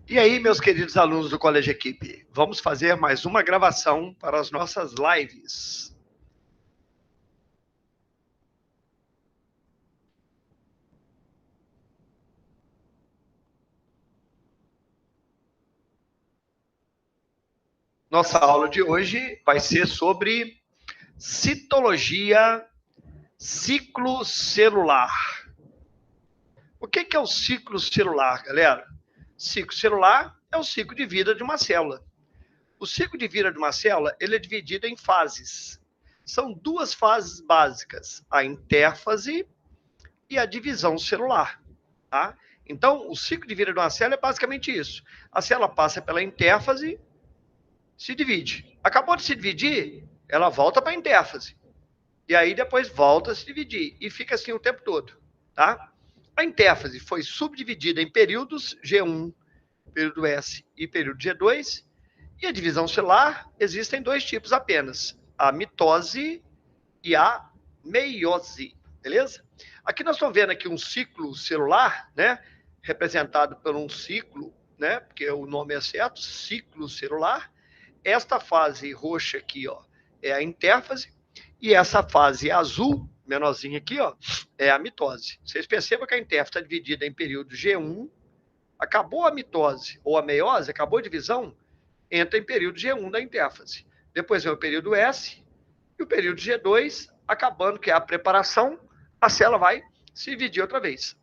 E aí, meus queridos alunos do Colégio Equipe, vamos fazer mais uma gravação para as nossas lives. Nossa aula de hoje vai ser sobre citologia ciclo celular. O que é o ciclo celular, galera? Ciclo celular é o ciclo de vida de uma célula. O ciclo de vida de uma célula ele é dividido em fases. São duas fases básicas, a intérfase e a divisão celular. Tá? Então, o ciclo de vida de uma célula é basicamente isso. A célula passa pela intérfase, se divide. Acabou de se dividir, ela volta para a intérfase. E aí depois volta a se dividir. E fica assim o tempo todo. Tá? A intérfase foi subdividida em períodos G1, período S e período G2. E a divisão celular existem dois tipos apenas: a mitose e a meiose. Beleza? Aqui nós estamos vendo aqui um ciclo celular, né? Representado por um ciclo, né? Porque o nome é certo, ciclo celular. Esta fase roxa aqui, ó, é a intérfase, e essa fase azul, menorzinha aqui, ó, é a mitose. Vocês percebam que a intérfase está dividida em período G1, acabou a mitose ou a meiose, acabou a divisão, entra em período G1 da intérfase. Depois vem o período S e o período G2, acabando, que é a preparação, a célula vai se dividir outra vez.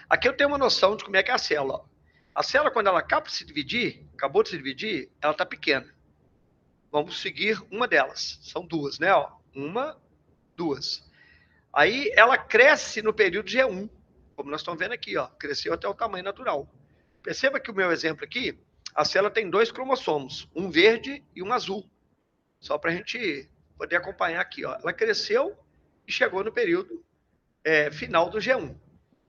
Aqui eu tenho uma noção de como é que é a célula. A célula, quando ela acaba de se dividir, acabou de se dividir, ela está pequena. Vamos seguir uma delas. São duas, né? Uma, duas. Aí ela cresce no período G1, como nós estamos vendo aqui, ó, cresceu até o tamanho natural. Perceba que o meu exemplo aqui, a célula tem dois cromossomos, um verde e um azul. Só para a gente poder acompanhar aqui, ó. Ela cresceu e chegou no período final do G1.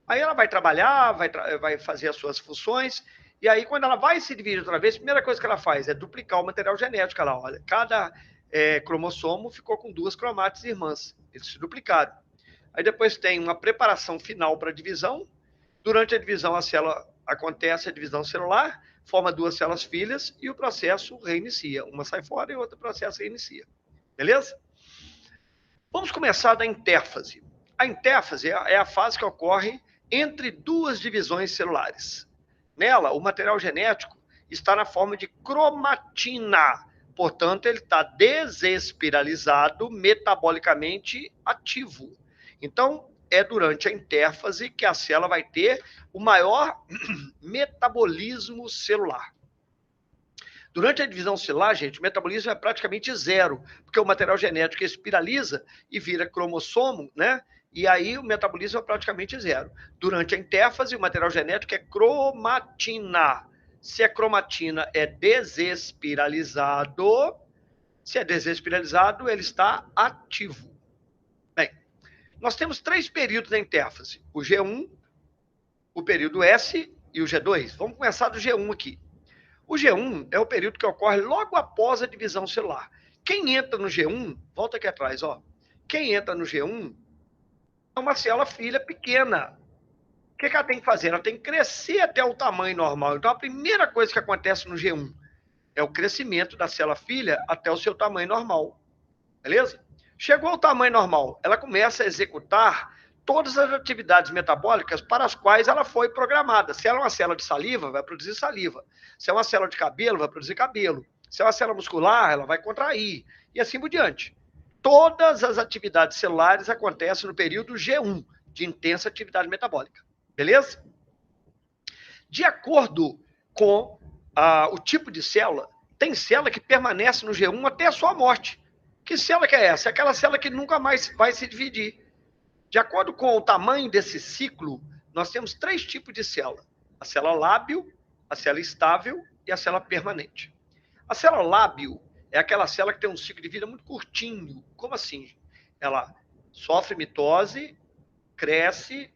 Aí ela vai trabalhar, vai fazer as suas funções, e aí quando ela vai se dividir outra vez, a primeira coisa que ela faz é duplicar o material genético. Ela olha, cada cromossomo ficou com duas cromátides irmãs, eles se duplicaram. Aí depois tem uma preparação final para a divisão. Durante a divisão, a célula acontece a divisão celular, forma duas células filhas e o processo reinicia. Uma sai fora e o outro processo reinicia. Beleza? Vamos começar da intérfase. A intérfase é a fase que ocorre entre duas divisões celulares. Nela, o material genético está na forma de cromatina. Portanto, ele está desespiralizado, metabolicamente ativo. Então, é durante a intérfase que a célula vai ter o maior metabolismo celular. Durante a divisão celular, gente, o metabolismo é praticamente zero, porque o material genético espiraliza e vira cromossomo, né? E aí o metabolismo é praticamente zero. Durante a intérfase, o material genético é cromatina. Se a cromatina é desespiralizado, ele está ativo. Bem, nós temos três períodos da intérfase: o G1, o período S e o G2. Vamos começar do G1 aqui. O G1 é o período que ocorre logo após a divisão celular. Quem entra no G1, volta aqui atrás, ó. Quem entra no G1 é uma célula filha pequena. O que ela tem que fazer? Ela tem que crescer até o tamanho normal. Então, a primeira coisa que acontece no G1 é o crescimento da célula filha até o seu tamanho normal. Beleza? Chegou ao tamanho normal, ela começa a executar todas as atividades metabólicas para as quais ela foi programada. Se ela é uma célula de saliva, vai produzir saliva. Se é uma célula de cabelo, vai produzir cabelo. Se é uma célula muscular, ela vai contrair. E assim por diante. Todas as atividades celulares acontecem no período G1, de intensa atividade metabólica. Beleza? De acordo com o tipo de célula, tem célula que permanece no G1 até a sua morte. Que célula que é essa? É aquela célula que nunca mais vai se dividir. De acordo com o tamanho desse ciclo, nós temos três tipos de célula: a célula lábil, a célula estável e a célula permanente. A célula lábil é aquela célula que tem um ciclo de vida muito curtinho. Como assim? Ela sofre mitose, cresce,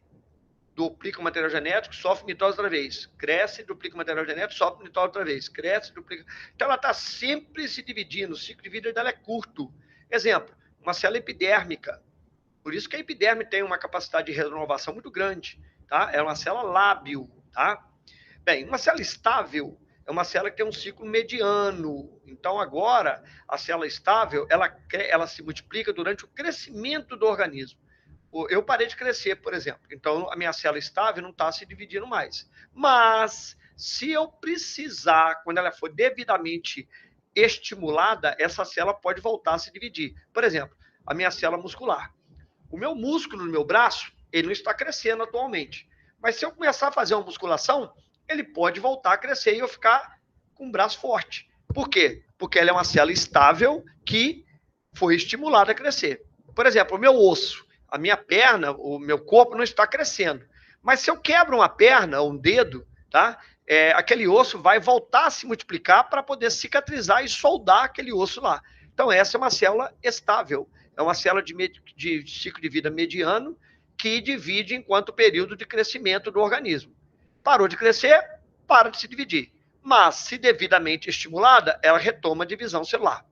duplica o material genético, sofre mitose outra vez. Cresce, duplica o material genético, sofre mitose outra vez. Cresce, duplica. Então ela está sempre se dividindo. O ciclo de vida dela é curto. Exemplo, uma célula epidérmica. Por isso que a epiderme tem uma capacidade de renovação muito grande, tá? É uma célula lábil, tá? Bem, uma célula estável é uma célula que tem um ciclo mediano. Então, agora, a célula estável, ela se multiplica durante o crescimento do organismo. Eu parei de crescer, por exemplo. Então, a minha célula estável não está se dividindo mais. Mas, se eu precisar, quando ela for devidamente estimulada, essa célula pode voltar a se dividir. Por exemplo, a minha célula muscular. O meu músculo no meu braço, ele não está crescendo atualmente. Mas se eu começar a fazer uma musculação, ele pode voltar a crescer e eu ficar com um braço forte. Por quê? Porque ela é uma célula estável que foi estimulada a crescer. Por exemplo, o meu osso, a minha perna, o meu corpo não está crescendo. Mas se eu quebro uma perna ou um dedo, tá? Aquele osso vai voltar a se multiplicar para poder cicatrizar e soldar aquele osso lá. Então, essa é uma célula estável. É uma célula de ciclo de vida mediano que divide enquanto período de crescimento do organismo. Parou de crescer, para de se dividir. Mas, se devidamente estimulada, ela retoma a divisão celular.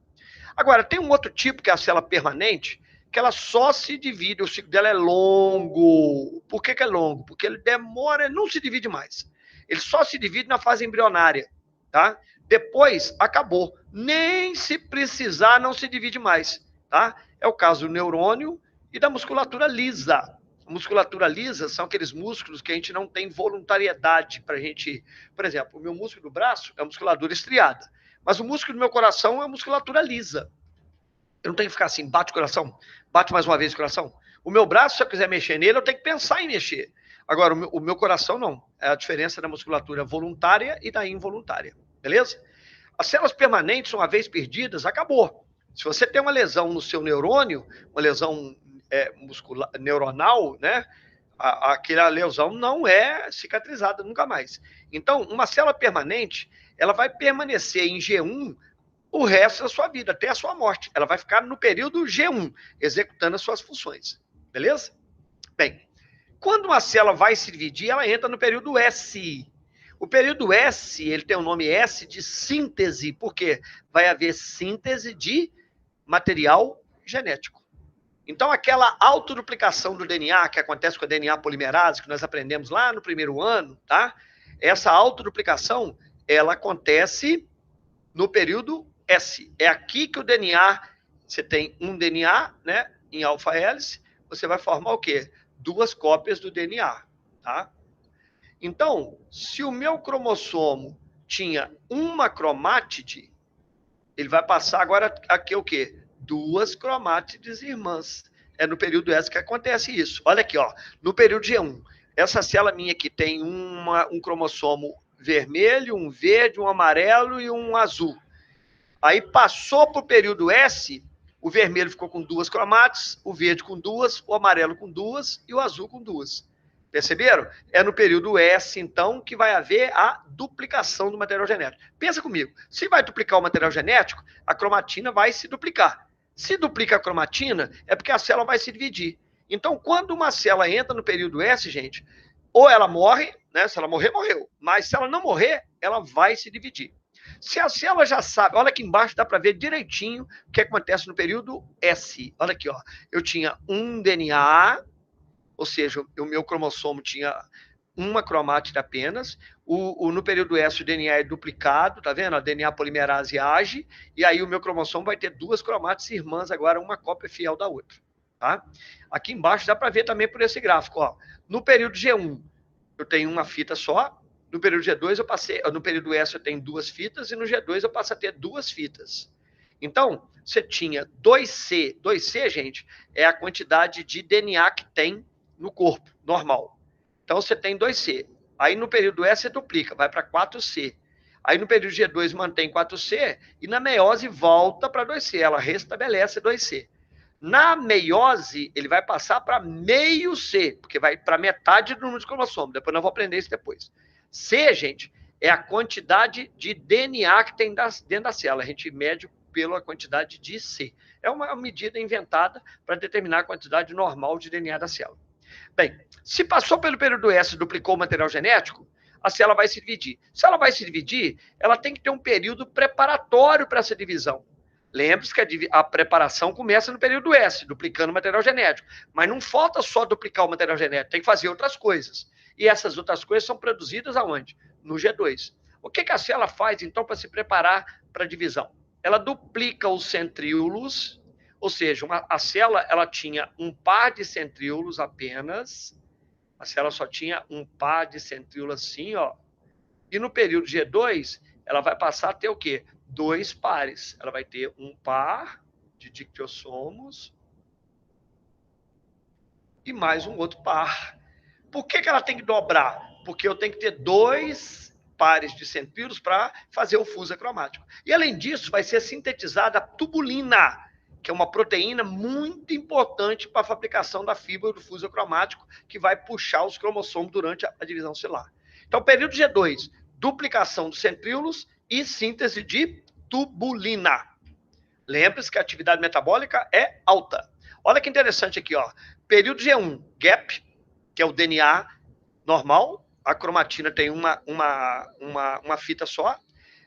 Agora, tem um outro tipo, que é a célula permanente, que ela só se divide, o ciclo dela é longo. Por que é longo? Porque ele demora, não se divide mais. Ele só se divide na fase embrionária, tá? Depois, acabou. Nem se precisar, não se divide mais, tá? É o caso do neurônio e da musculatura lisa. A musculatura lisa são aqueles músculos que a gente não tem voluntariedade para a gente... Por exemplo, o meu músculo do braço é a musculatura estriada, mas o músculo do meu coração é a musculatura lisa. Eu não tenho que ficar assim, bate o coração, bate mais uma vez o coração. O meu braço, se eu quiser mexer nele, eu tenho que pensar em mexer. Agora, o meu coração não. É a diferença da musculatura voluntária e da involuntária. Beleza? As células permanentes, uma vez perdidas, acabou. Se você tem uma lesão no seu neurônio, uma lesão muscular, neuronal, né? Aquela lesão não é cicatrizada nunca mais. Então, uma célula permanente, ela vai permanecer em G1 o resto da sua vida, até a sua morte. Ela vai ficar no período G1, executando as suas funções. Beleza? Bem, quando uma célula vai se dividir, ela entra no período S. O período S, ele tem o nome S de síntese, porque vai haver síntese de material genético. Então, aquela autoduplicação do DNA, que acontece com a DNA polimerase, que nós aprendemos lá no primeiro ano, tá? Essa autoduplicação, ela acontece no período S. É aqui que o DNA, você tem um DNA, né, em alfa-hélice, você vai formar o quê? 2 cópias do DNA, tá? Então, se o meu cromossomo tinha uma cromátide, ele vai passar agora aqui o quê? 2 cromátides irmãs. É no período S que acontece isso. Olha aqui, ó, no período G1. Essa célula minha aqui tem um cromossomo vermelho, um verde, um amarelo e um azul. Aí passou para o período S, o vermelho ficou com 2 cromátides, o verde com 2, o amarelo com 2 e o azul com 2. Perceberam? É no período S, então, que vai haver a duplicação do material genético. Pensa comigo, se vai duplicar o material genético, a cromatina vai se duplicar. Se duplica a cromatina, é porque a célula vai se dividir. Então, quando uma célula entra no período S, gente, ou ela morre, né? Se ela morrer, morreu. Mas se ela não morrer, ela vai se dividir. Se a célula já sabe, olha aqui embaixo, dá para ver direitinho o que acontece no período S. Olha aqui, ó. Eu tinha um DNA, ou seja, o meu cromossomo tinha uma cromátide apenas. No período S, o DNA é duplicado, tá vendo? A DNA polimerase age, e aí o meu cromossomo vai ter 2 cromátides irmãs, agora uma cópia fiel da outra. Tá? Aqui embaixo dá para ver também por esse gráfico. Ó. No período G1, eu tenho uma fita só. No período G2, no período S, eu tenho 2 fitas, e no G2 eu passo a ter 2 fitas. Então, você tinha 2C. 2C, gente, é a quantidade de DNA que tem no corpo, normal. Então, você tem 2C. Aí, no período S, você duplica, vai para 4C. Aí, no período G2, mantém 4C, e na meiose, volta para 2C. Ela restabelece 2C. Na meiose, ele vai passar para meio C, porque vai para metade do número de cromossomo. Depois nós vamos aprender isso depois. C, gente, é a quantidade de DNA que tem dentro da célula. A gente mede pela quantidade de C. É uma medida inventada para determinar a quantidade normal de DNA da célula. Bem, se passou pelo período S e duplicou o material genético, a célula vai se dividir. Se ela vai se dividir, ela tem que ter um período preparatório para essa divisão. Lembre-se que a preparação começa no período S, duplicando o material genético. Mas não falta só duplicar o material genético, tem que fazer outras coisas. E essas outras coisas são produzidas aonde? no G2. O que a célula faz, então, para se preparar para a divisão? Ela duplica os centríolos, ou seja, a célula ela tinha um par de centríolos apenas, a célula só tinha um par de centríolos assim, ó. E no período G2, ela vai passar a ter o quê? 2 pares. Ela vai ter um par de dictiossomos e mais um outro par. Por que ela tem que dobrar? Porque eu tenho que ter 2 pares de centríolos para fazer o fuso acromático. E além disso, vai ser sintetizada a tubulina, que é uma proteína muito importante para a fabricação da fibra do fuso acromático, que vai puxar os cromossomos durante a divisão celular. Então, período G2, duplicação dos centríolos e síntese de tubulina. Lembre-se que a atividade metabólica é alta. Olha que interessante aqui, ó. Período G1, gap, que é o DNA normal, a cromatina tem uma fita só.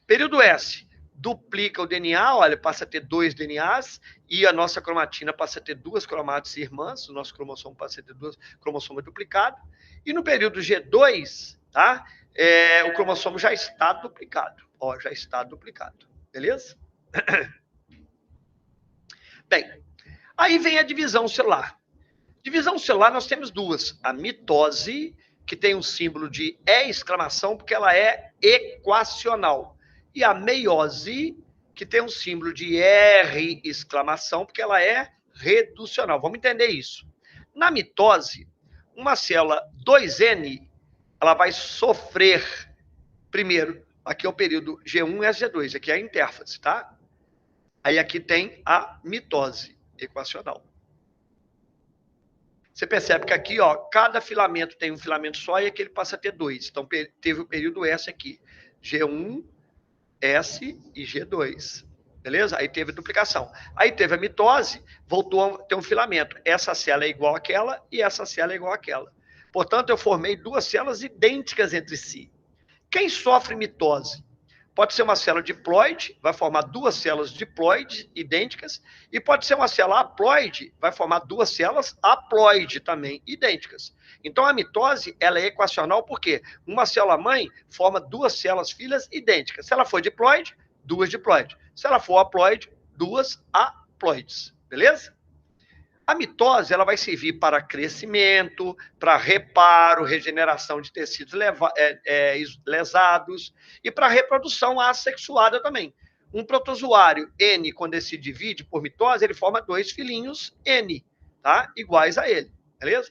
Período S, duplica o DNA, olha, passa a ter 2 DNAs, e a nossa cromatina passa a ter 2 cromátides irmãs, o nosso cromossomo passa a ter 2 cromossomas duplicados. E no período G2, tá? O cromossomo já está duplicado. Ó, já está duplicado. Beleza? Bem, aí vem a divisão celular. Divisão celular nós temos 2. A mitose, que tem um símbolo de E exclamação, porque ela é equacional. E a meiose, que tem um símbolo de R exclamação, porque ela é reducional. Vamos entender isso. Na mitose, uma célula 2N, ela vai sofrer, primeiro, aqui é o período G1 e G2, aqui é a intérfase, tá? Aí aqui tem a mitose equacional. Você percebe que aqui, ó, cada filamento tem um filamento só e aqui ele passa a ter 2. Então, teve o período S aqui. G1, S e G2. Beleza? Aí teve a duplicação. Aí teve a mitose, voltou a ter um filamento. Essa célula é igual àquela e essa célula é igual àquela. Portanto, eu formei 2 células idênticas entre si. Quem sofre mitose? Pode ser uma célula diploide, vai formar 2 células diploides idênticas, e pode ser uma célula haploide, vai formar 2 células haploide também idênticas. Então, a mitose, ela é equacional porque uma célula mãe forma 2 células filhas idênticas. Se ela for diploide, 2 diploides. Se ela for haploide, 2 haploides. Beleza? A mitose ela vai servir para crescimento, para reparo, regeneração de tecidos lesados e para reprodução assexuada também. Um protozoário N, quando ele se divide por mitose, ele forma 2 filhinhos N, tá? Iguais a ele, beleza?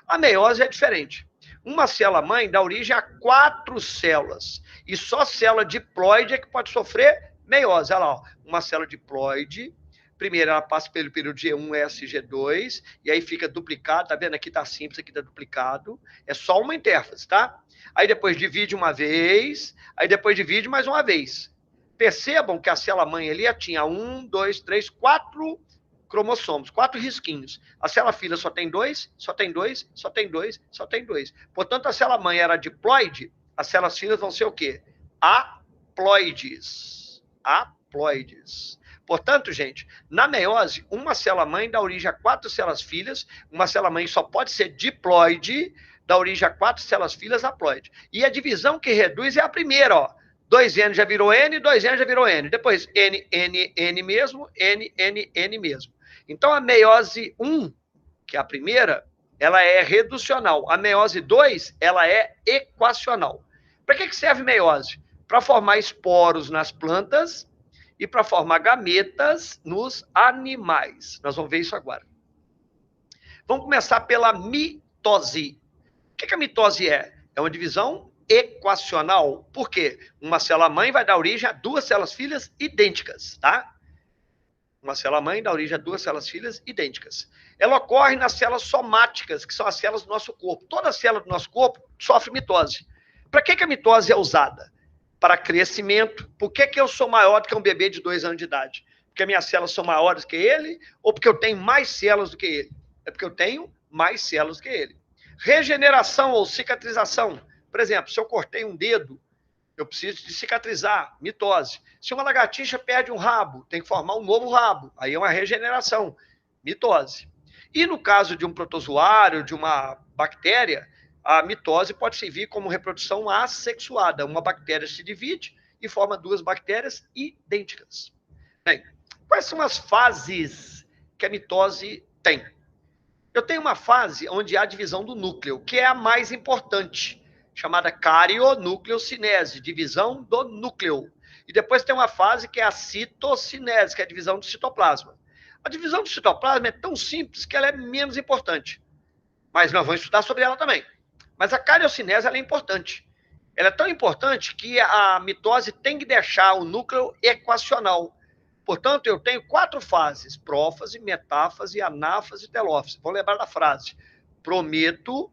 A meiose é diferente. Uma célula mãe dá origem a 4 células e só célula diploide é que pode sofrer meiose. Olha lá, ó. Uma célula diploide. Primeiro, ela passa pelo período G1, S, G2, e aí fica duplicado, tá vendo? Aqui tá simples, aqui tá duplicado. É só uma intérfase, tá? Aí depois divide uma vez, aí depois divide mais uma vez. Percebam que a célula mãe ali tinha 1, 2, 3, 4 cromossomos, 4 risquinhos. A célula filha só tem 2, só tem 2, só tem 2, só tem 2. Portanto, a célula mãe era diploide, as células filhas vão ser o quê? Haploides. Haploides. Portanto, gente, na meiose, uma célula-mãe dá origem a 4 células filhas, uma célula-mãe só pode ser diploide, dá origem a 4 células filhas haploide. E a divisão que reduz é a primeira, ó. 2N já virou N, 2N já virou N. Depois, N, N, N mesmo, N, N, N mesmo. Então, a meiose 1, que é a primeira, ela é reducional. A meiose 2, ela é equacional. Para que serve meiose? Para formar esporos nas plantas e para formar gametas nos animais. Nós vamos ver isso agora. Vamos começar pela mitose. O que a mitose é? É uma divisão equacional. Por quê? Uma célula-mãe vai dar origem a 2 células filhas idênticas, tá? Uma célula-mãe dá origem a 2 células filhas idênticas. Ela ocorre nas células somáticas, que são as células do nosso corpo. Toda célula do nosso corpo sofre mitose. Para que a mitose é usada? Para crescimento. Por que eu sou maior do que um bebê de 2 anos de idade? Porque minhas células são maiores que ele ou porque eu tenho mais células do que ele? É porque eu tenho mais células que ele. Regeneração ou cicatrização. Por exemplo, se eu cortei um dedo, eu preciso de cicatrizar, mitose. Se uma lagartixa perde um rabo, tem que formar um novo rabo. Aí é uma regeneração, mitose. E no caso de um protozoário, de uma bactéria, a mitose pode servir como reprodução assexuada. Uma bactéria se divide e forma duas bactérias idênticas. Bem, quais são as fases que a mitose tem? Eu tenho uma fase onde há divisão do núcleo, que é a mais importante, chamada carionucleocinese, divisão do núcleo. E depois tem uma fase que é a citocinese, que é a divisão do citoplasma. A divisão do citoplasma é tão simples que ela é menos importante. Mas nós vamos estudar sobre ela também. Mas a cariocinese ela é importante. Ela é tão importante que a mitose tem que deixar o núcleo equacional. Portanto, eu tenho 4 fases: prófase, metáfase, anáfase e telófase. Vão lembrar da frase: prometo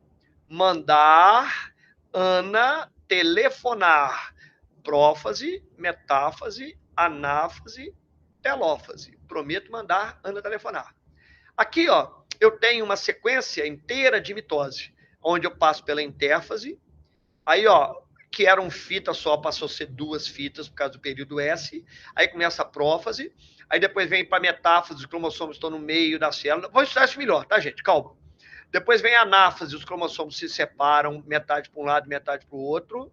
mandar Ana telefonar. Prófase, metáfase, anáfase, telófase. Prometo mandar Ana telefonar. Aqui, ó, eu tenho uma sequência inteira de mitose, onde eu passo pela intérfase, aí, ó, que era um fita só, passou a ser 2 fitas por causa do período S, aí começa a prófase, aí depois vem para metáfase, os cromossomos estão no meio da célula. Vou estudar isso melhor, tá, gente? Calma. Depois vem a anáfase, os cromossomos se separam, metade para um lado, metade para o outro.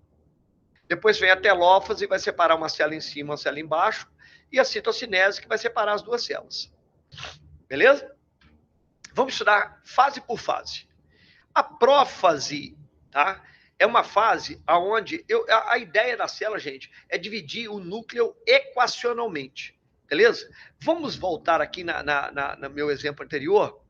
Depois vem a telófase, vai separar uma célula em cima, uma célula embaixo, e a citocinese, que vai separar as 2 células. Beleza? Vamos estudar fase por fase. A prófase, tá? É uma fase onde a ideia da célula, gente, é dividir o núcleo equacionalmente. Beleza? Vamos voltar aqui no meu exemplo anterior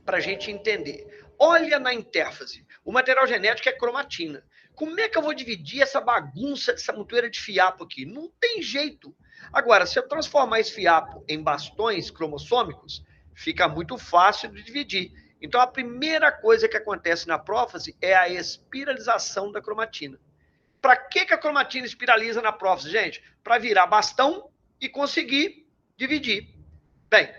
para a gente entender. Olha na intérfase. O material genético é cromatina. Como é que eu vou dividir essa bagunça, essa montoeira de fiapo aqui? Não tem jeito. Agora, se eu transformar esse fiapo em bastões cromossômicos, fica muito fácil de dividir. Então, a primeira coisa que acontece na prófase é a espiralização da cromatina. Para que a cromatina espiraliza na prófase, gente? Para virar bastão e conseguir dividir. Bem,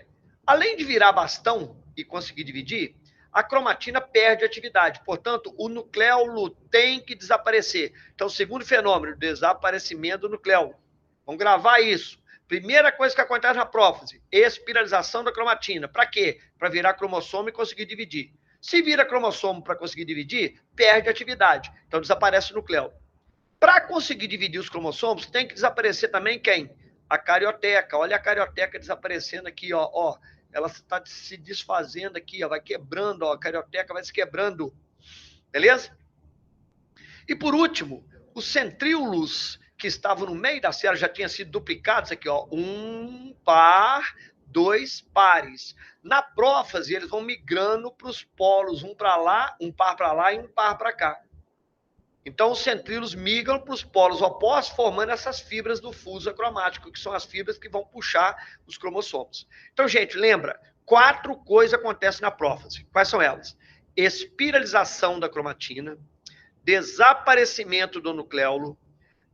além de virar bastão e conseguir dividir, a cromatina perde atividade. Portanto, o nucleolo tem que desaparecer. Então, segundo fenômeno, desaparecimento do nucleolo. Vamos gravar isso. Primeira coisa que acontece na prófase, espiralização da cromatina. Para quê? Para virar cromossomo e conseguir dividir. Se vira cromossomo para conseguir dividir, perde atividade. Então, desaparece o nucleolo. Para conseguir dividir os cromossomos, tem que desaparecer também quem? A carioteca. Olha a carioteca desaparecendo aqui, ó. Ela está se desfazendo aqui, ó, vai quebrando, ó, a carioteca vai se quebrando. Beleza? E por último, os centríolos que estavam no meio da célula já tinham sido duplicados aqui, ó. 1 par, 2 pares. Na prófase, eles vão migrando para os polos, um para lá, um par para lá e um par para cá. Então, os centríolos migram para os polos opostos, formando essas fibras do fuso acromático, que são as fibras que vão puxar os cromossomos. Então, gente, lembra, 4 coisas acontecem na prófase. Quais são elas? Espiralização da cromatina, desaparecimento do nucleolo,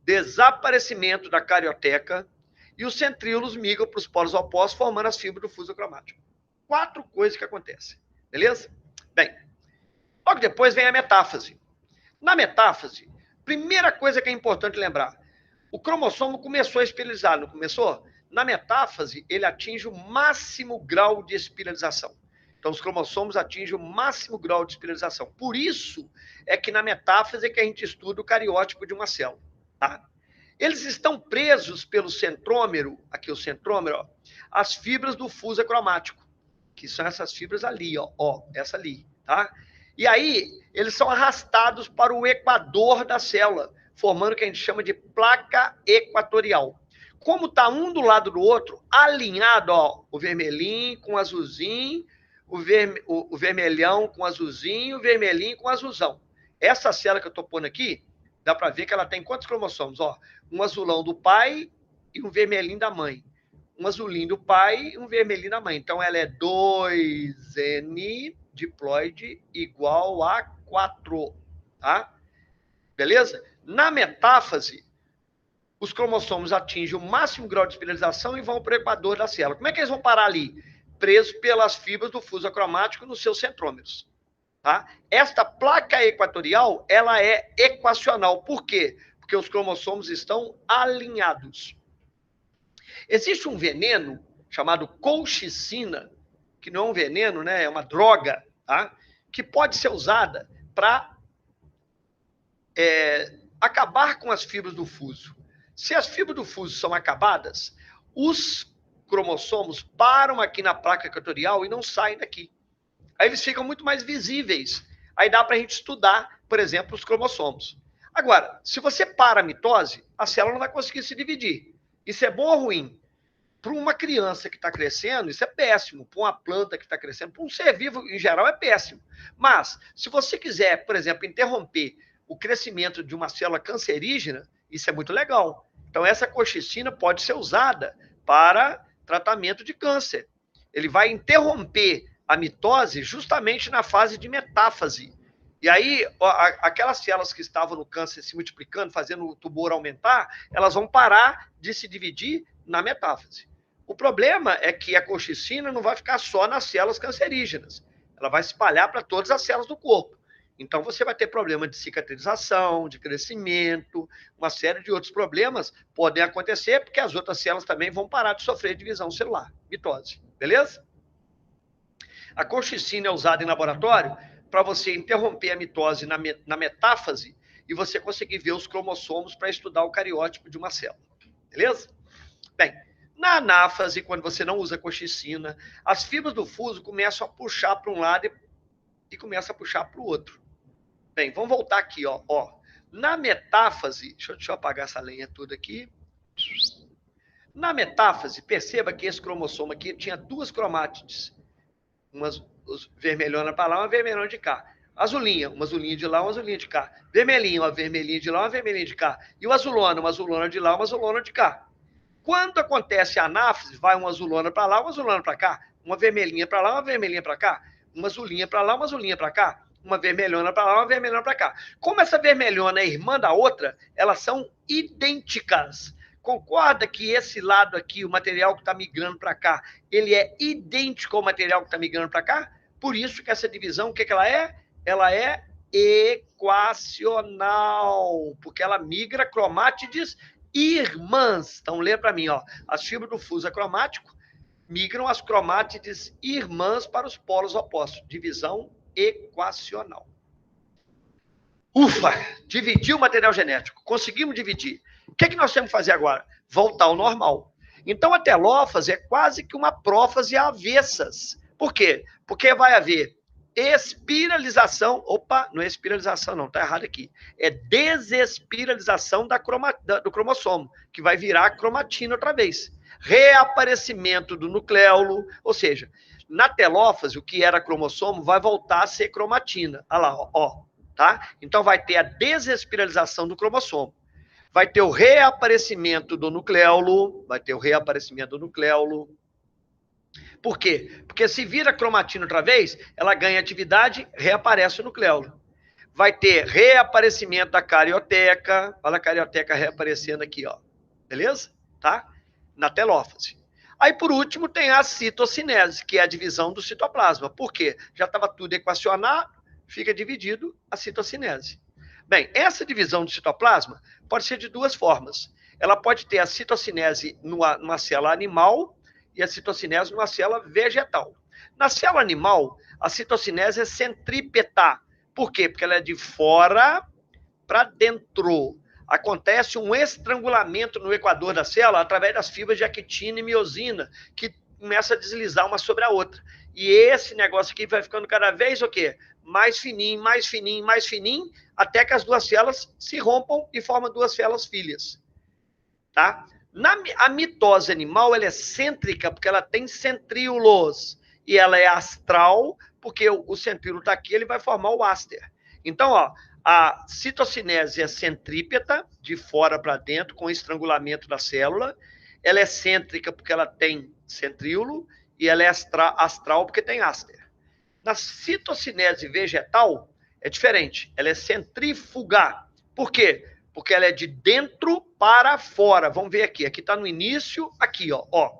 desaparecimento da carioteca, e os centríolos migram para os polos opostos, formando as fibras do fuso acromático. 4 coisas que acontecem, beleza? Bem, logo depois vem a metáfase. Na metáfase, primeira coisa que é importante lembrar, o cromossomo começou a espiralizar, não começou? Na metáfase, ele atinge o máximo grau de espiralização. Então, os cromossomos atingem o máximo grau de espiralização. Por isso é que na metáfase é que a gente estuda o cariótipo de uma célula. Tá? Eles estão presos pelo centrômero, aqui o centrômero, ó, as fibras do fuso acromático, que são essas fibras ali, ó, essa ali, tá? E aí, eles são arrastados para o equador da célula, formando o que a gente chama de placa equatorial. Como está um do lado do outro, alinhado, ó, o vermelhinho com o azulzinho, o vermelhão com o azulzinho, o vermelhinho com o azulzão. Essa célula que eu estou pondo aqui, dá para ver que ela tem quantos cromossomos? Ó, um azulão do pai e um vermelhinho da mãe. Um azulinho do pai e um vermelhinho da mãe. Então, ela é 2N diploide igual a 4, tá? Beleza? Na metáfase, os cromossomos atingem o máximo grau de espiralização e vão para o equador da célula. Como é que eles vão parar ali? Presos pelas fibras do fuso acromático nos seus centrômeros. Tá? Esta placa equatorial, ela é equacional. Por quê? Porque os cromossomos estão alinhados. Existe um veneno chamado colchicina, que não é um veneno, né? É uma droga, tá? Que pode ser usada para acabar com as fibras do fuso. Se as fibras do fuso são acabadas, os cromossomos param aqui na placa equatorial e não saem daqui. Aí eles ficam muito mais visíveis. Aí dá para a gente estudar, por exemplo, os cromossomos. Agora, se você para a mitose, a célula não vai conseguir se dividir. Isso é bom ou ruim? Para uma criança que está crescendo, isso é péssimo. Para uma planta que está crescendo, para um ser vivo em geral, é péssimo. Mas, se você quiser, por exemplo, interromper o crescimento de uma célula cancerígena, isso é muito legal. Então, essa colchicina pode ser usada para tratamento de câncer. Ele vai interromper a mitose justamente na fase de metáfase. E aí, aquelas células que estavam no câncer se multiplicando, fazendo o tumor aumentar, elas vão parar de se dividir na metáfase. O problema é que a colchicina não vai ficar só nas células cancerígenas. Ela vai se espalhar para todas as células do corpo. Então, você vai ter problema de cicatrização, de crescimento, uma série de outros problemas podem acontecer, porque as outras células também vão parar de sofrer divisão celular, mitose. Beleza? A colchicina é usada em laboratório para você interromper a mitose na metáfase e você conseguir ver os cromossomos para estudar o cariótipo de uma célula. Beleza? Bem, na anáfase, quando você não usa colchicina, as fibras do fuso começam a puxar para um lado e começam a puxar para o outro. Bem, vamos voltar aqui, ó. Na metáfase, deixa eu apagar essa lenha toda aqui. Na metáfase, perceba que esse cromossomo aqui tinha duas cromátides. Umas vermelhona para lá, uma vermelhona de cá. Azulinha, uma azulinha de lá, uma azulinha de cá. Vermelhinha, uma vermelhinha de lá, uma vermelhinha de cá. E o azulona, uma azulona de lá, uma azulona de cá. Quando acontece a anáfase, vai uma azulona para lá, uma azulona para cá. Uma vermelhinha para lá, uma vermelhinha para cá. Uma azulinha para lá, uma azulinha para cá. Uma vermelhona para lá, uma vermelhona para cá. Como essa vermelhona é irmã da outra, elas são idênticas. Concorda que esse lado aqui, o material que está migrando para cá, ele é idêntico ao material que está migrando para cá? Por isso que essa divisão, o que ela é? Ela é equacional, porque ela migra cromátides irmãs. Então, lê para mim, ó. As fibras do fuso acromático migram as cromátides irmãs para os polos opostos. Divisão equacional. Ufa! Dividiu o material genético. Conseguimos dividir. O que nós temos que fazer agora? Voltar ao normal. Então, a telófase é quase que uma prófase avessas. Por quê? Porque vai haver espiralização. Opa, não é espiralização, não, está errado aqui. É desespiralização do cromossomo, que vai virar cromatina outra vez. Reaparecimento do nucleolo, ou seja, na telófase, o que era cromossomo vai voltar a ser cromatina. Olha lá, ó. Tá? Então, vai ter a desespiralização do cromossomo. Vai ter o reaparecimento do nucleolo. Por quê? Porque se vira cromatina outra vez, ela ganha atividade, reaparece o nucleolo. Vai ter reaparecimento da carioteca. Olha a carioteca reaparecendo aqui, ó. Beleza? Tá? Na telófase. Aí, por último, tem a citocinese, que é a divisão do citoplasma. Por quê? Já estava tudo equacionado, fica dividido a citocinese. Bem, essa divisão do citoplasma pode ser de duas formas. Ela pode ter a citocinese numa célula animal e a citocinese numa célula vegetal. Na célula animal, a citocinese é centrípeta. Por quê? Porque ela é de fora para dentro. Acontece um estrangulamento no equador da célula através das fibras de actina e miosina, que começa a deslizar uma sobre a outra. E esse negócio aqui vai ficando cada vez o quê? Mais fininho, mais fininho, mais fininho, até que as duas células se rompam e formam duas células filhas. Tá? A mitose animal ela é cêntrica porque ela tem centríolos. E ela é astral porque o centríolo está aqui, ele vai formar o áster. Então, ó, a citocinese é centrípeta, de fora para dentro, com estrangulamento da célula. Ela é cêntrica porque ela tem centríolo e ela é astral porque tem áster. Na citocinese vegetal, é diferente. Ela é centrífuga. Por quê? Porque ela é de dentro para fora. Vamos ver aqui. Aqui está no início, aqui, ó.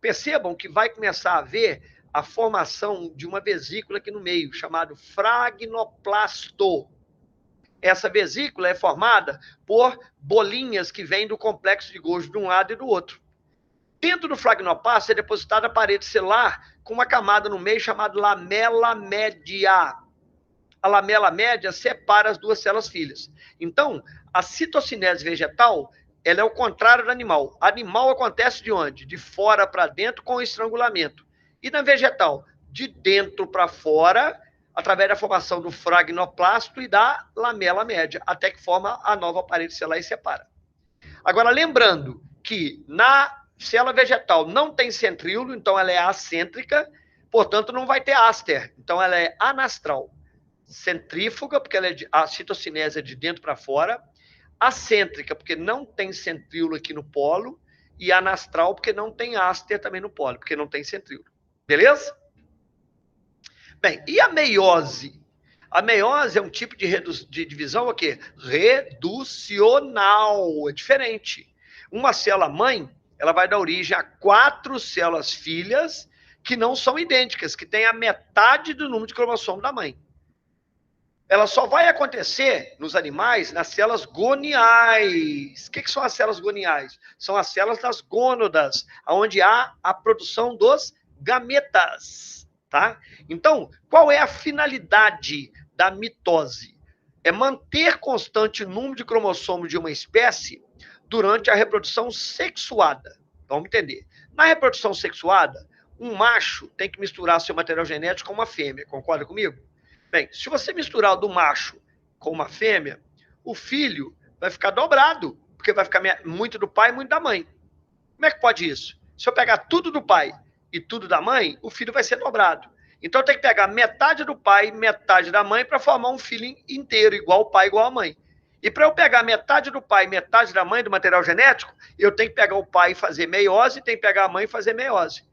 Percebam que vai começar a haver a formação de uma vesícula aqui no meio, chamado fragnoplasto. Essa vesícula é formada por bolinhas que vêm do complexo de Golgi de um lado e do outro. Dentro do flagnoplasto é depositada a parede celular com uma camada no meio chamada lamela média. A lamela média separa as duas células filhas. Então, a citocinese vegetal, ela é o contrário do animal. Animal acontece de onde? De fora para dentro com estrangulamento. E na vegetal? De dentro para fora, através da formação do fragnoplasto e da lamela média, até que forma a nova parede celular e separa. Agora, lembrando que na célula vegetal não tem centríolo, então ela é acêntrica, portanto não vai ter áster, então ela é anastral. Centrífuga, porque a citocinese é de dentro para fora, acêntrica, porque não tem centríolo aqui no polo, e anastral, porque não tem áster também no polo, porque não tem centríolo. Beleza? Bem, e a meiose? A meiose é um tipo de divisão o quê? Reducional, é diferente. Uma célula mãe, ela vai dar origem a 4 células filhas que não são idênticas, que têm a metade do número de cromossomo da mãe. Ela só vai acontecer nos animais nas células goniais. O que são as células goniais? São as células das gônadas, onde há a produção dos gametas. Tá? Então, qual é a finalidade da mitose? É manter constante o número de cromossomos de uma espécie durante a reprodução sexuada. Vamos entender. Na reprodução sexuada, um macho tem que misturar seu material genético com uma fêmea. Concorda comigo? Bem, se você misturar o do macho com uma fêmea, o filho vai ficar dobrado, porque vai ficar muito do pai e muito da mãe. Como é que pode isso? Se eu pegar tudo do pai e tudo da mãe, o filho vai ser dobrado. Então tem que pegar metade do pai e metade da mãe para formar um filho inteiro, igual o pai, igual a mãe. E para eu pegar metade do pai e metade da mãe do material genético, eu tenho que pegar o pai e fazer meiose, e tenho que pegar a mãe e fazer meiose.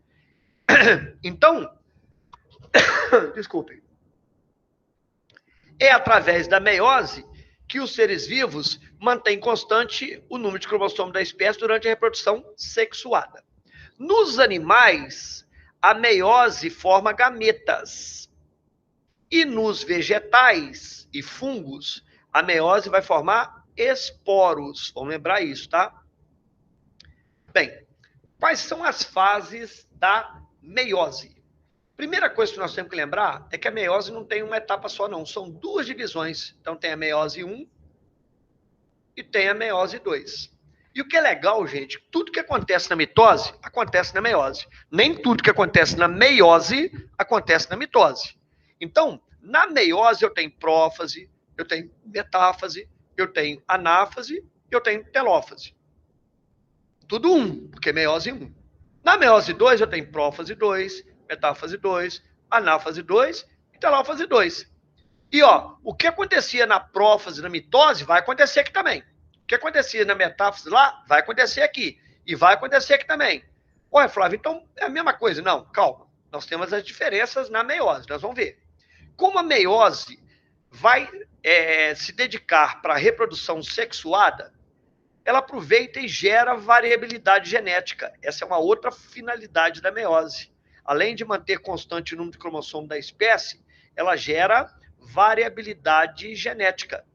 Então, desculpem. É através da meiose que os seres vivos mantêm constante o número de cromossomos da espécie durante a reprodução sexuada. Nos animais, a meiose forma gametas. E nos vegetais e fungos, a meiose vai formar esporos. Vamos lembrar isso, tá? Bem, quais são as fases da meiose? Primeira coisa que nós temos que lembrar é que a meiose não tem uma etapa só, não. São 2 divisões. Então, tem a meiose 1 e tem a meiose 2. E o que é legal, gente, tudo que acontece na mitose, acontece na meiose. Nem tudo que acontece na meiose, acontece na mitose. Então, na meiose eu tenho prófase, eu tenho metáfase, eu tenho anáfase, eu tenho telófase. Tudo 1, porque é meiose 1. Na meiose 2 eu tenho prófase 2, metáfase 2, anáfase 2 e telófase 2. E, ó, o que acontecia na prófase, na mitose, vai acontecer aqui também. O que acontecia na metáfase lá, vai acontecer aqui. E vai acontecer aqui também. Olha, Flávio, então é a mesma coisa. Não, calma. Nós temos as diferenças na meiose, nós vamos ver. Como a meiose vai se dedicar para a reprodução sexuada, ela aproveita e gera variabilidade genética. Essa é uma outra finalidade da meiose. Além de manter constante o número de cromossomo da espécie, ela gera variabilidade genética.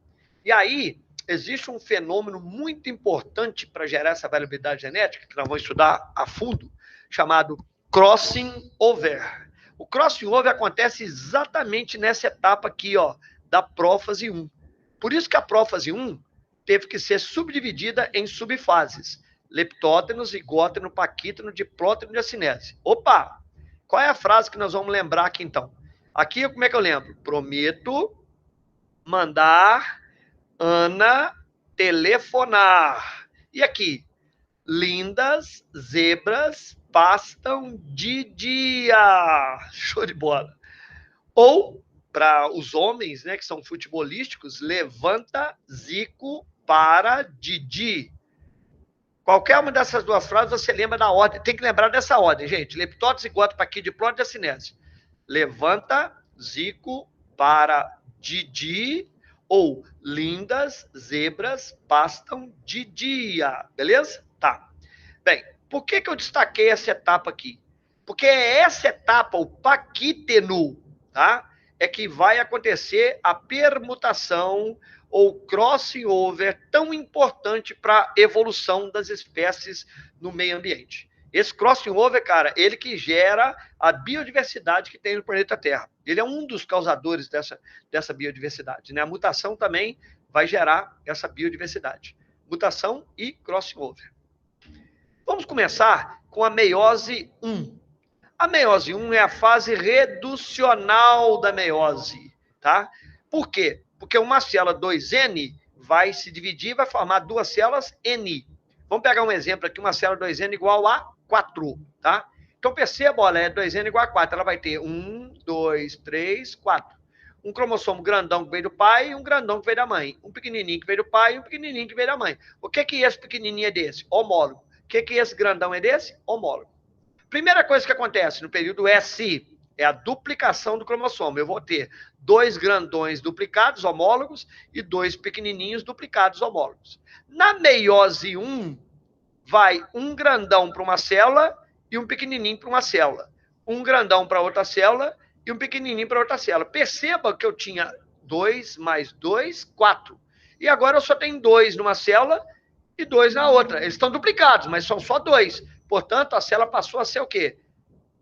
E aí, existe um fenômeno muito importante para gerar essa variabilidade genética, que nós vamos estudar a fundo, chamado crossing over. O crossing over acontece exatamente nessa etapa aqui, ó, da prófase 1. Por isso que a prófase 1 teve que ser subdividida em subfases. Leptóteno, zigóteno, paquíteno, diplóteno e acinese. Opa! Qual é a frase que nós vamos lembrar aqui, então? Aqui, como é que eu lembro? Prometo mandar Ana telefonar. E aqui? Lindas zebras pastam de dia. Show de bola. Ou, para os homens, né, que são futebolísticos, levanta Zico para Didi. Qualquer uma dessas 2 frases, você lembra da ordem. Tem que lembrar dessa ordem, gente. Leptóteno, zigóteno, paquíteno, diplóteno e acinese. Levanta Zico para Didi, ou lindas zebras pastam de dia. Beleza? Tá. Bem, por que eu destaquei essa etapa aqui? Porque é essa etapa, o paquíteno, tá? É que vai acontecer a permutação ou crossing over tão importante para a evolução das espécies no meio ambiente. Esse crossing over, cara, ele que gera a biodiversidade que tem no planeta Terra. Ele é um dos causadores dessa biodiversidade, né? A mutação também vai gerar essa biodiversidade. Mutação e crossing over. Vamos começar com a meiose 1. A meiose 1 é a fase reducional da meiose, tá? Por quê? Porque uma célula 2N vai se dividir e vai formar duas células N. Vamos pegar um exemplo aqui, uma célula 2N igual a 4, tá? Então perceba, olha, 2N igual a 4, ela vai ter 1, 2, 3, 4. Um cromossomo grandão que veio do pai e um grandão que veio da mãe. Um pequenininho que veio do pai e um pequenininho que veio da mãe. O que esse pequenininho é desse? Homólogo. O que esse grandão é desse? Homólogo. Primeira coisa que acontece no período S é a duplicação do cromossomo. Eu vou ter 2 grandões duplicados, homólogos, e 2 pequenininhos duplicados, homólogos. Na meiose 1, vai um grandão para uma célula e um pequenininho para uma célula. Um grandão para outra célula e um pequenininho para outra célula. Perceba que eu tinha 2 mais 2, 4. E agora eu só tenho 2 numa célula e 2 na outra. Eles estão duplicados, mas são só 2. Portanto, a célula passou a ser o quê?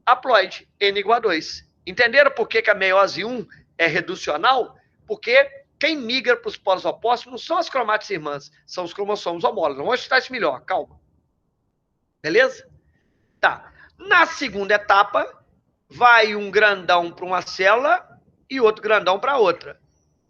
Haploide, N igual a 2. Entenderam por que a meiose 1 é reducional? Porque quem migra para os polos opostos não são as cromátides irmãs, são os cromossomos homólogos. Vamos estudar isso melhor, calma. Beleza? Tá. Na segunda etapa, vai um grandão para uma célula e outro grandão para outra.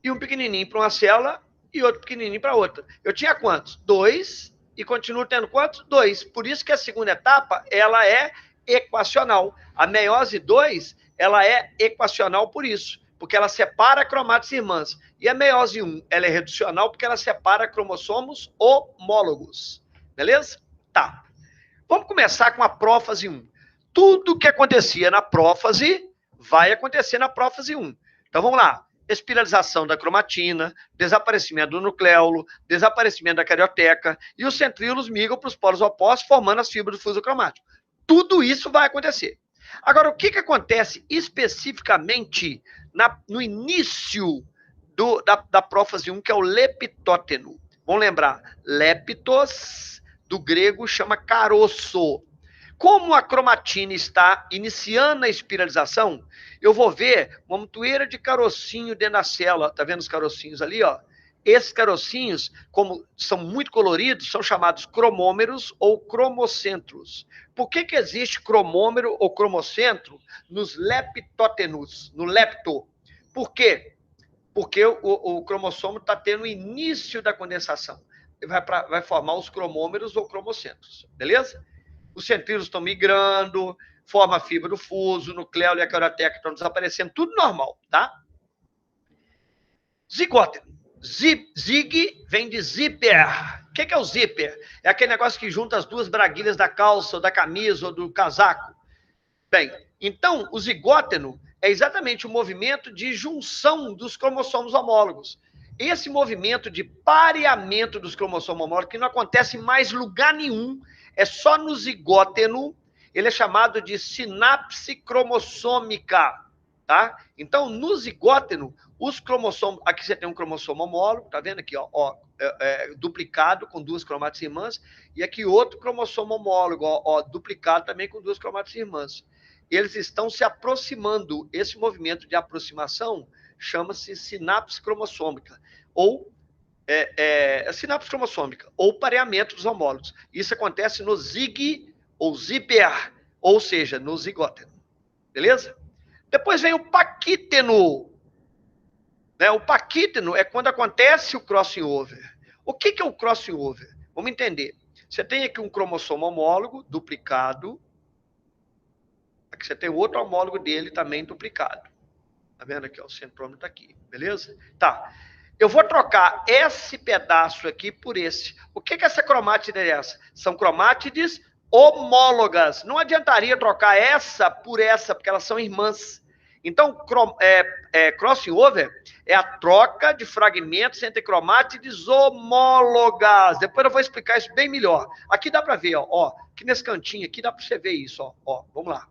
E um pequenininho para uma célula e outro pequenininho para outra. Eu tinha quantos? 2 e continuo tendo quantos? 2. Por isso que a segunda etapa, ela é equacional. A meiose 2, ela é equacional por isso, porque ela separa cromátides irmãs. E a meiose 1, ela é reducional porque ela separa cromossomos homólogos. Beleza? Tá. Vamos começar com a prófase 1. Tudo que acontecia na prófase vai acontecer na prófase 1. Então vamos lá. Espiralização da cromatina, desaparecimento do nucleolo, desaparecimento da carioteca, e os centríolos migram para os polos opostos, formando as fibras do fuso cromático. Tudo isso vai acontecer. Agora, o que acontece especificamente no início da prófase 1, que é o leptóteno? Vamos lembrar, leptos, do grego, chama caroço. Como a cromatina está iniciando a espiralização, eu vou ver uma montoeira de carocinho dentro da célula. Tá vendo os carocinhos ali, ó? Esses carocinhos, como são muito coloridos, são chamados cromômeros ou cromocentros. Por que existe cromômero ou cromocentro nos leptótenos, no lepto? Por quê? Porque o cromossomo está tendo o início da condensação. Vai formar os cromômeros ou cromocentros, beleza? Os centríolos estão migrando, forma a fibra do fuso, o nucleolo e a carioteca estão desaparecendo, tudo normal, tá? Zigóteno. Zig vem de zíper. O que é o zíper? É aquele negócio que junta as duas braguilhas da calça, ou da camisa, ou do casaco. Bem, então, o zigóteno é exatamente o movimento de junção dos cromossomos homólogos. Esse movimento de pareamento dos cromossomos homólogos, que não acontece em mais lugar nenhum, é só no zigóteno, ele é chamado de sinapse cromossômica, tá? Então, no zigóteno, os cromossomos, aqui você tem um cromossomo homólogo, tá vendo aqui, ó, duplicado com duas cromátides irmãs, e aqui outro cromossomo homólogo, ó, duplicado também com duas cromátides irmãs. Eles estão se aproximando, esse movimento de aproximação chama-se sinapse cromossômica, ou sinapse cromossômica, ou pareamento dos homólogos. Isso acontece no zig ou zíper, ou seja, no zigóteno. Beleza? Depois vem o paquíteno. Né? O paquíteno é quando acontece o crossing over. O que é o crossing over? Vamos entender. Você tem aqui um cromossomo homólogo duplicado. Aqui você tem outro homólogo dele também duplicado. Tá vendo aqui? Ó, o centrômero está aqui. Beleza? Tá. Eu vou trocar esse pedaço aqui por esse. O que essa cromátide é essa? São cromátides homólogas. Não adiantaria trocar essa por essa, porque elas são irmãs. Então, crossing over é a troca de fragmentos entre cromátides homólogas. Depois eu vou explicar isso bem melhor. Aqui dá para ver, ó, aqui nesse cantinho aqui dá para você ver isso, ó, vamos lá.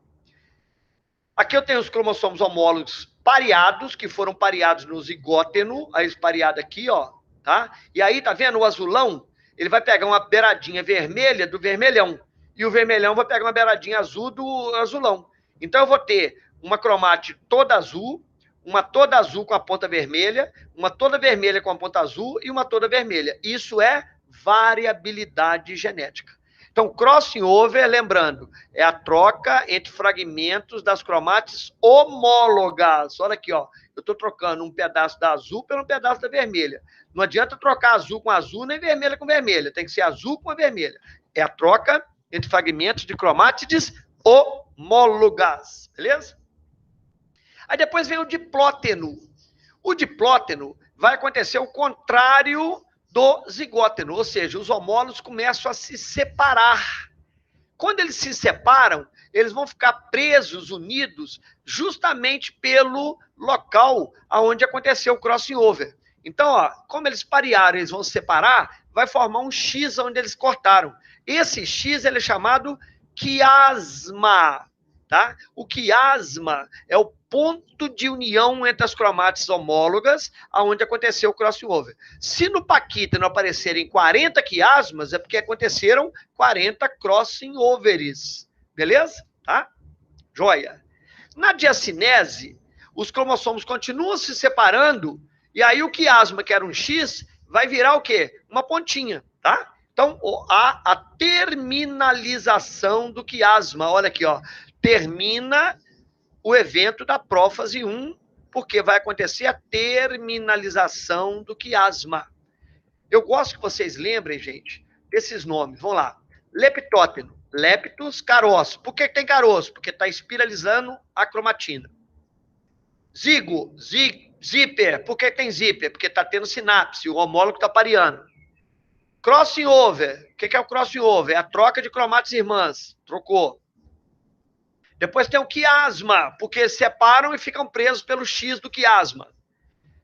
Aqui eu tenho os cromossomos homólogos pareados, que foram pareados no zigóteno, aí pareado aqui, ó, tá? E aí, tá vendo o azulão? Ele vai pegar uma beiradinha vermelha do vermelhão. e o vermelhão vai pegar uma beiradinha azul do azulão. Então eu vou ter uma cromate toda azul, uma toda azul com a ponta vermelha, uma toda vermelha com a ponta azul e uma toda vermelha. Isso é variabilidade genética. Então, crossing over, lembrando, é a troca entre fragmentos das cromates homólogas. Olha aqui, ó. Eu estou trocando um pedaço da azul pelo um pedaço da vermelha. Não adianta trocar azul com azul, nem vermelha com vermelha. Tem que ser azul com a vermelha. É a troca entre fragmentos de cromátides homólogas. Beleza? Aí depois vem o diplóteno. O diplóteno vai acontecer o contrário do zigóteno, ou seja, os homólogos começam a se separar. Quando eles se separam, eles vão ficar presos, unidos, justamente pelo local onde aconteceu o crossing over. Então, ó, como eles parearam, eles vão se separar, vai formar um X onde eles cortaram. Esse X ele é chamado quiasma. Tá? O quiasma é o ponto de união entre as cromátides homólogas, aonde aconteceu o crossing over. Se no Paquita não aparecerem 40 quiasmas, é porque aconteceram 40 crossing overs. Beleza? Tá? Joia. Na diacinese, os cromossomos continuam se separando, e aí o quiasma, que era um X, vai virar o quê? Uma pontinha, tá? Então, a terminalização do quiasma, olha aqui, ó. Termina o evento da prófase 1, porque vai acontecer a terminalização do quiasma. Eu gosto que vocês lembrem, gente, desses nomes. Vamos lá. Leptóteno, leptos, caroço. Por que tem caroço? Porque está espiralizando a cromatina. Zigo, zíper. Por que tem zíper? Porque está tendo sinapse, o homólogo está pareando. Crossing over. O que é o crossing over? É a troca de cromátides irmãs. Trocou. Depois tem o quiasma, porque separam e ficam presos pelo X do quiasma.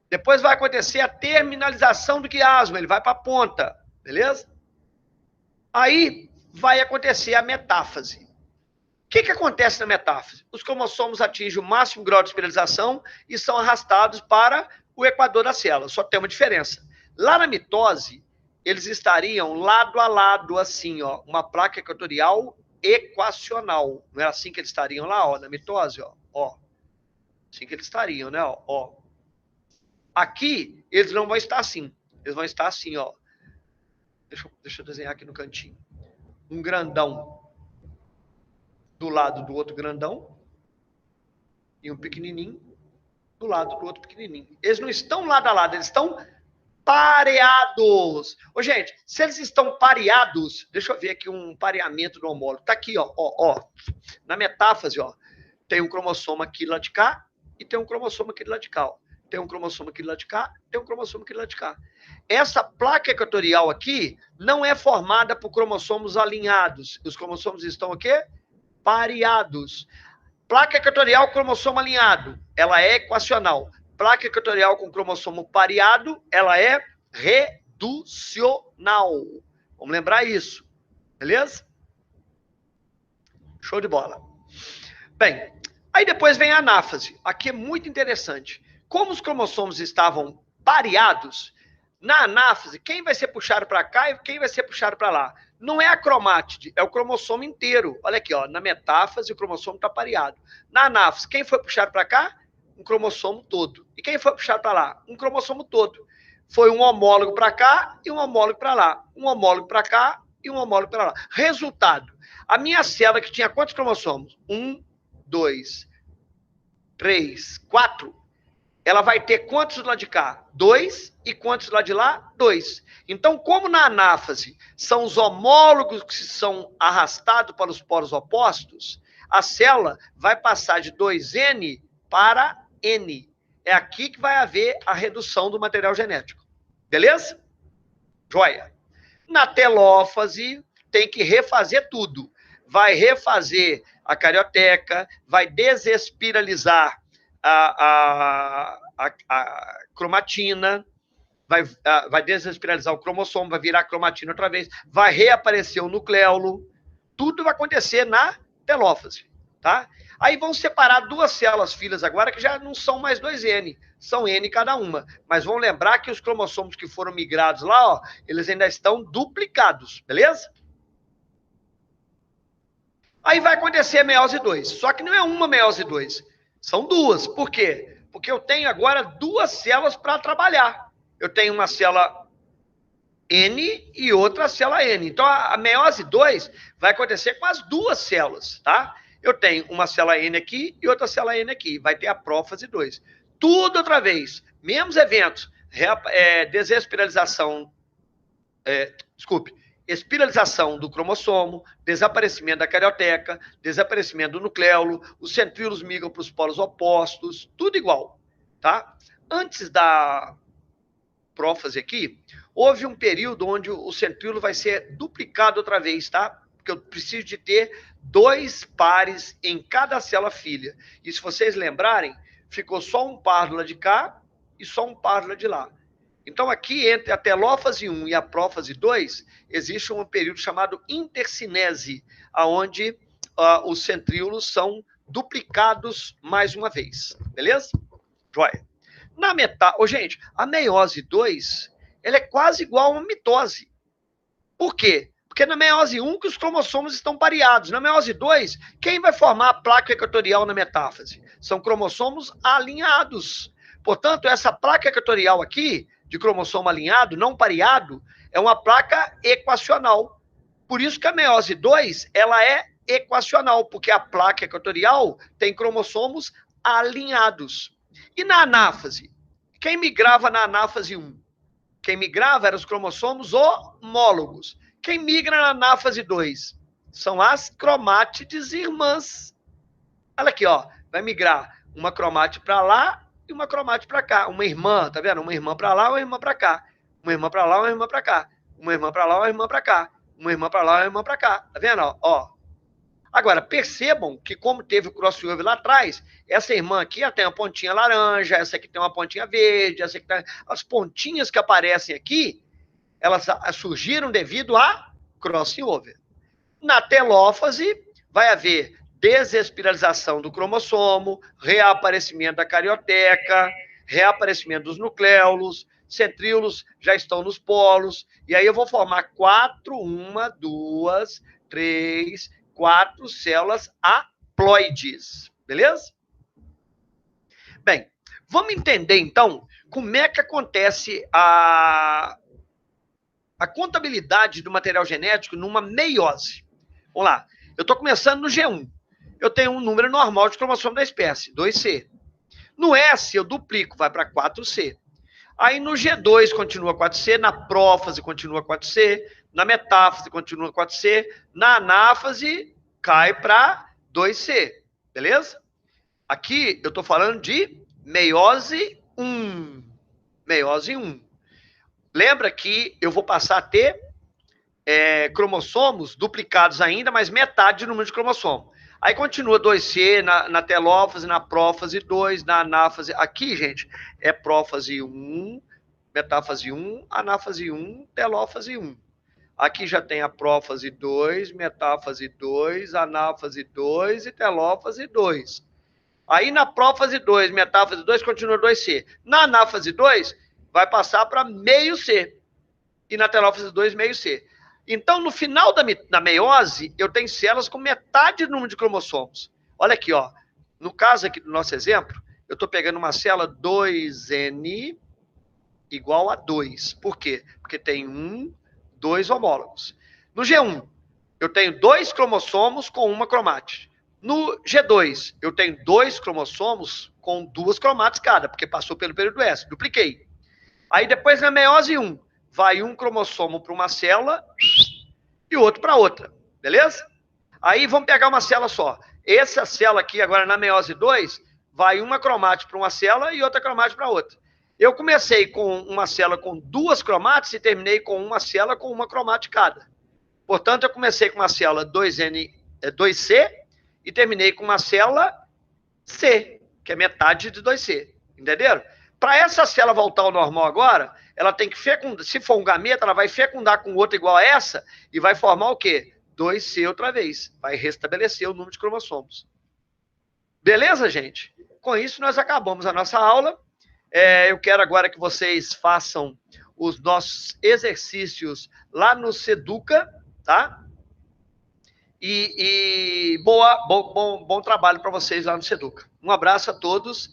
Depois vai acontecer a terminalização do quiasma, ele vai para a ponta, beleza? Aí vai acontecer a metáfase. O que acontece na metáfase? Os cromossomos atingem o máximo grau de espiralização e são arrastados para o equador da célula. Só tem uma diferença. Lá na mitose, eles estariam lado a lado, assim, ó, uma placa equatorial equacional. Não é assim que eles estariam lá, ó, na mitose, ó. Assim que eles estariam, né, ó. Aqui, eles não vão estar assim. Eles vão estar assim, ó. Deixa eu desenhar aqui no cantinho. Um grandão do lado do outro grandão e um pequenininho do lado do outro pequenininho. Eles não estão lado a lado, eles estão pareados. Ô, gente, se eles estão pareados, deixa eu ver aqui um pareamento do homólogo. Tá aqui, ó. Na metáfase, ó, tem um cromossomo aqui do lado de cá e tem um cromossomo aqui do lado de cá, ó. Tem um cromossomo aqui do lado de cá, tem um cromossomo aqui do lado de cá. Essa placa equatorial aqui não é formada por cromossomos alinhados. Os cromossomos estão o quê? Pareados. Placa equatorial, cromossomo alinhado, ela é equacional. Placa equatorial com cromossomo pareado, ela é reducional. Vamos lembrar isso. Beleza? Show de bola. Bem, aí depois vem a anáfase. Aqui é muito interessante. Como os cromossomos estavam pareados, na anáfase, quem vai ser puxado para cá e quem vai ser puxado para lá? Não é a cromátide, é o cromossomo inteiro. Olha aqui, ó, na metáfase o cromossomo está pareado. Na anáfase, quem foi puxado para cá? Um cromossomo todo. E quem foi puxado para lá? Um cromossomo todo. Foi um homólogo para cá e um homólogo para lá. Um homólogo para cá e um homólogo para lá. Resultado, a minha célula que tinha quantos cromossomos? 1, 2, 3, 4. Ela vai ter quantos do lado de cá? 2. E quantos do lado de lá? 2. Então, como na anáfase são os homólogos que são arrastados para os polos opostos, a célula vai passar de 2N para N. É aqui que vai haver a redução do material genético. Beleza? Joia. Na telófase, tem que refazer tudo. Vai refazer a carioteca, vai desespiralizar a cromatina, vai desespiralizar o cromossomo, vai virar cromatina outra vez, vai reaparecer o nucleolo, tudo vai acontecer na telófase, tá? Aí vão separar duas células filhas agora, que já não são mais 2N, são N cada uma. Mas vão lembrar que os cromossomos que foram migrados lá, ó, eles ainda estão duplicados, beleza? Aí vai acontecer a meiose 2. Só que não é uma meiose 2, são duas. Por quê? Porque eu tenho agora duas células para trabalhar. Eu tenho uma célula N e outra célula N. Então, a meiose 2 vai acontecer com as duas células, tá? Eu tenho uma célula N aqui e outra célula N aqui. Vai ter a prófase 2. Tudo outra vez. Mesmos eventos. Desespiralização. Espiralização do cromossomo, desaparecimento da carioteca, desaparecimento do nucleolo, os centríolos migram para os polos opostos, tudo igual, tá? Antes da prófase aqui, houve um período onde o centríolo vai ser duplicado outra vez, tá? Porque eu preciso de ter 2 pares em cada célula filha. E se vocês lembrarem, ficou só um par do lado de cá e só um par do lado de lá. Então, aqui, entre a telófase 1 e a prófase 2, existe um período chamado intercinese, onde os centríolos são duplicados mais uma vez. Beleza? Joia. Gente, a meiose 2, ela é quase igual a uma mitose. Por quê? Porque na meiose 1 que os cromossomos estão pareados. Na meiose 2, quem vai formar a placa equatorial na metáfase? São cromossomos alinhados. Portanto, essa placa equatorial aqui, de cromossomo alinhado, não pareado, é uma placa equacional. Por isso que a meiose 2, ela é equacional, porque a placa equatorial tem cromossomos alinhados. E na anáfase? Quem migrava na anáfase 1? Quem migrava eram os cromossomos homólogos. Quem migra na anáfase 2? São as cromátides irmãs. Olha aqui, ó, vai migrar uma cromátide para lá e uma cromátide para cá. Uma irmã, tá vendo? Uma irmã para lá, uma irmã para cá. Uma irmã para lá, uma irmã para cá. Uma irmã para lá, uma irmã para cá. Uma irmã para lá, uma irmã para cá. Tá vendo? Ó. Agora, percebam que como teve o crossover lá atrás, essa irmã aqui ela tem uma pontinha laranja, essa aqui tem uma pontinha verde, essa aqui tem... As pontinhas que aparecem aqui, elas surgiram devido a crossover. Na telófase, vai haver desespiralização do cromossomo, reaparecimento da carioteca, reaparecimento dos nucleolos, centríolos já estão nos polos, e aí eu vou formar 4, 1, 2, 3, 4 células haploides, beleza? Bem, vamos entender então como é que acontece a contabilidade do material genético numa meiose. Vamos lá, eu estou começando no G1. Eu tenho um número normal de cromossomo da espécie, 2C. No S, eu duplico, vai para 4C. Aí no G2 continua 4C, na prófase continua 4C, na metáfase continua 4C, na anáfase cai para 2C, beleza? Aqui eu estou falando de meiose 1. Meiose 1. Lembra que eu vou passar a ter cromossomos duplicados ainda, mas metade do número de cromossomo. Aí continua 2C na telófase, na prófase 2, na anáfase. Aqui, gente, é prófase 1, metáfase 1, anáfase 1, telófase 1. Aqui já tem a prófase 2, metáfase 2, anáfase 2 e telófase 2. Aí na prófase 2, metáfase 2, continua 2C. Na anáfase 2, vai passar para meio C. E na telófase 2, meio C. Então, no final da meiose, eu tenho células com metade do número de cromossomos. Olha aqui, ó. No caso aqui do nosso exemplo, eu estou pegando uma célula 2N igual a 2. Por quê? Porque tem 2 homólogos. No G1, eu tenho 2 cromossomos com uma cromátide. No G2, eu tenho 2 cromossomos com 2 cromátides cada, porque passou pelo período S. Dupliquei. Aí depois na meiose 1, vai um cromossomo para uma célula e outro para outra, beleza? Aí vamos pegar uma célula só. Essa célula aqui, agora na meiose 2, vai uma cromátide para uma célula e outra cromátide para outra. Eu comecei com uma célula com 2 cromátides e terminei com uma célula com uma cromátide cada. Portanto, eu comecei com uma célula 2C e terminei com uma célula C, que é metade de 2C. Entenderam? Para essa célula voltar ao normal agora, ela tem que fecundar. Se for um gameta, ela vai fecundar com outra igual a essa e vai formar o quê? 2C outra vez. Vai restabelecer o número de cromossomos. Beleza, gente? Com isso, nós acabamos a nossa aula. Eu quero agora que vocês façam os nossos exercícios lá no Seduca, tá? E bom trabalho para vocês lá no Seduca. Um abraço a todos